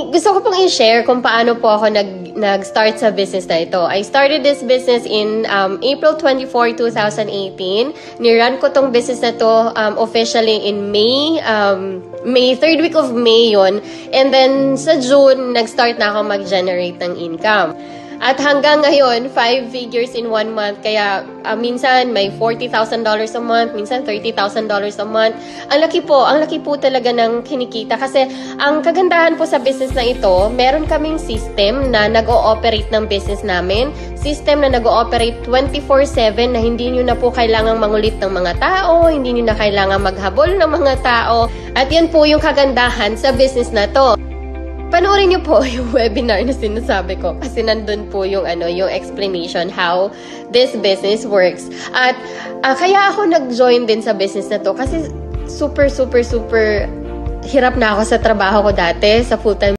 Gusto ko pong i-share kung paano po ako nag-start sa business na ito. I started this business in April 24, 2018. Nirun ko tong business na to officially in May 3rd week of May yun. And then sa June, nag-start na ako mag-generate ng income. At hanggang ngayon, 5 figures in 1 month. Kaya minsan may $40,000 a month, minsan $30,000 a month. Ang laki po talaga ng kinikita. Kasi ang kagandahan po sa business na ito, meron kaming system na nag-ooperate ng business namin. System na nag-ooperate 24/7 na hindi nyo na po kailangang mangulit ng mga tao, hindi nyo na kailangang maghabol ng mga tao. At yan po yung kagandahan sa business na to. Panoorin niyo po yung webinar na sinasabi ko kasi nandun po yung yung explanation how this business works. At kaya ako nag-join din sa business na to kasi super hirap na ako sa trabaho ko dati, sa full-time